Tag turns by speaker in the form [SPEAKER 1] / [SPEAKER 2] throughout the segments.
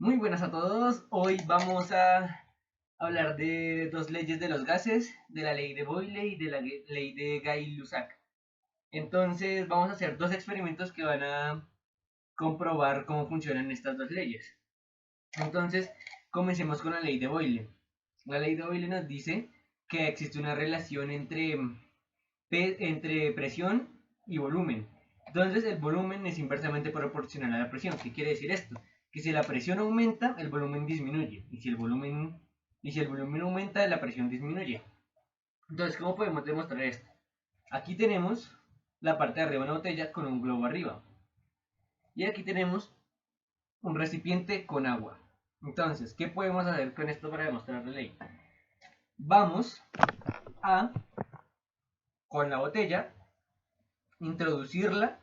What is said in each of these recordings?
[SPEAKER 1] Muy buenas a todos. Hoy vamos a hablar de dos leyes de los gases, de la ley de Boyle y de la ley de Gay-Lussac. Entonces vamos a hacer dos experimentos que van a comprobar cómo funcionan estas dos leyes. Entonces comencemos con la ley de Boyle. La ley de Boyle nos dice que existe una relación entre presión y volumen. Entonces el volumen es inversamente proporcional a la presión. ¿Qué quiere decir esto? Que si la presión aumenta, el volumen disminuye. Y si el volumen aumenta, la presión disminuye. Entonces, ¿cómo podemos demostrar esto? Aquí tenemos la parte de arriba de una botella con un globo arriba. Y aquí tenemos un recipiente con agua. Entonces, ¿qué podemos hacer con esto para demostrar la ley? Vamos a, con la botella, introducirla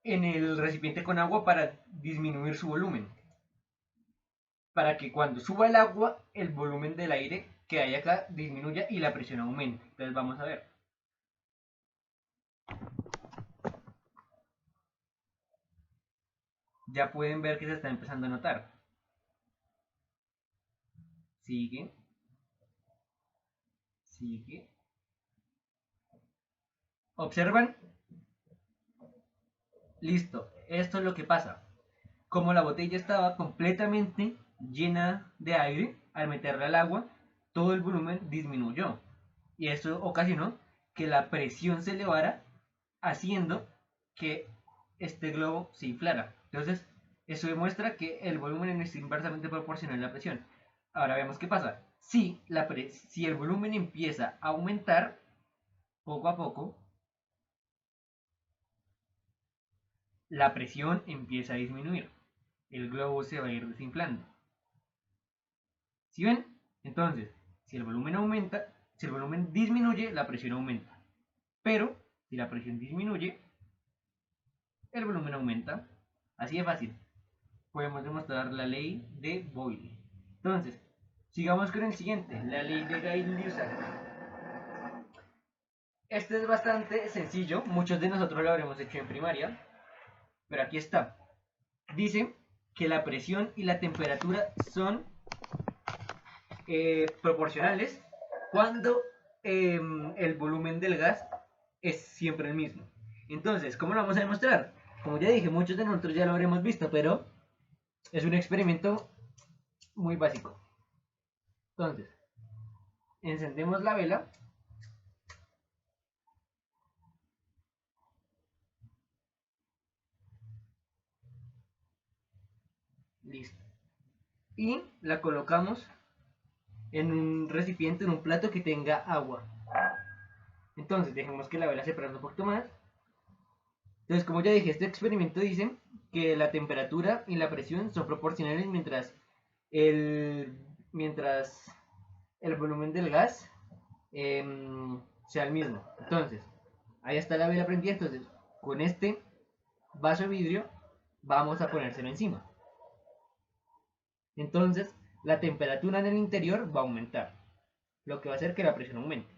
[SPEAKER 1] en el recipiente con agua para disminuir su volumen. Para que cuando suba el agua, el volumen del aire que hay acá disminuya y la presión aumente. Entonces vamos a ver. Ya pueden ver que se está empezando a notar. Sigue, sigue. ¿Observan? Listo. Esto es lo que pasa. Como la botella estaba completamente llena de aire, al meterla al agua, todo el volumen disminuyó. Y eso ocasionó que la presión se elevara, haciendo que este globo se inflara. Entonces, eso demuestra que el volumen es inversamente proporcional a la presión. Ahora veamos qué pasa. Si el volumen empieza a aumentar poco a poco, la presión empieza a disminuir. El globo se va a ir desinflando. ¿Sí ven? Entonces, si el volumen aumenta, si el volumen disminuye, la presión aumenta. Pero, si la presión disminuye, el volumen aumenta. Así de fácil. Podemos demostrar la ley de Boyle. Entonces, sigamos con el siguiente, la ley de Gay-Lussac. Este es bastante sencillo, muchos de nosotros lo habremos hecho en primaria, pero aquí está. Dice que la presión y la temperatura son proporcionales cuando el volumen del gas es siempre el mismo. Entonces, ¿cómo lo vamos a demostrar? Como ya dije, muchos de nosotros ya lo habremos visto, pero es un experimento muy básico. Entonces, encendemos la vela. Listo. Y la colocamos en un recipiente, en un plato que tenga agua. Entonces, dejemos que la vela se prenda un poquito más. Entonces, como ya dije, este experimento dice que la temperatura y la presión son proporcionales el, mientras el volumen del gas sea el mismo. Entonces, ahí está la vela prendida. Entonces, con este vaso de vidrio vamos a ponérselo encima. Entonces, la temperatura en el interior va a aumentar, lo que va a hacer que la presión aumente.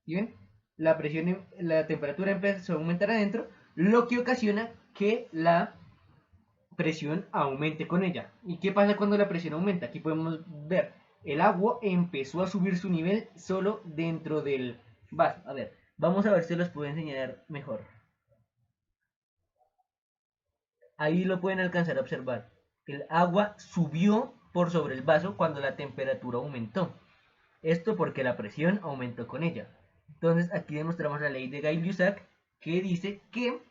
[SPEAKER 1] ¿Sí ven? La temperatura empieza a aumentar adentro, lo que ocasiona que la presión aumente con ella. ¿Y qué pasa cuando la presión aumenta? Aquí podemos ver, el agua empezó a subir su nivel solo dentro del vaso. A ver, vamos a ver si los puedo enseñar mejor. Ahí lo pueden alcanzar a observar. El agua subió por sobre el vaso cuando la temperatura aumentó. Esto porque la presión aumentó con ella. Entonces aquí demostramos la ley de Gay-Lussac, que dice que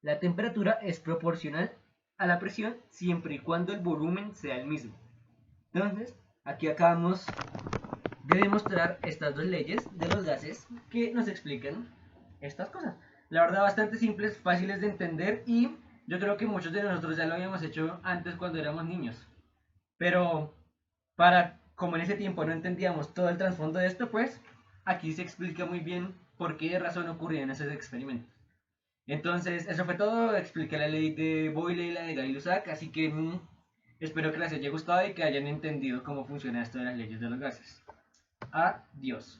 [SPEAKER 1] la temperatura es proporcional a la presión siempre y cuando el volumen sea el mismo. Entonces, aquí acabamos de demostrar estas dos leyes de los gases que nos explican estas cosas. La verdad, bastante simples, fáciles de entender, y yo creo que muchos de nosotros ya lo habíamos hecho antes cuando éramos niños. Pero como en ese tiempo no entendíamos todo el trasfondo de esto, pues aquí se explica muy bien por qué razón ocurrían esos experimentos. Entonces, eso fue todo. Expliqué la ley de Boyle y la de Gay-Lussac, así que espero que les haya gustado y que hayan entendido cómo funciona esto de las leyes de los gases. Adiós.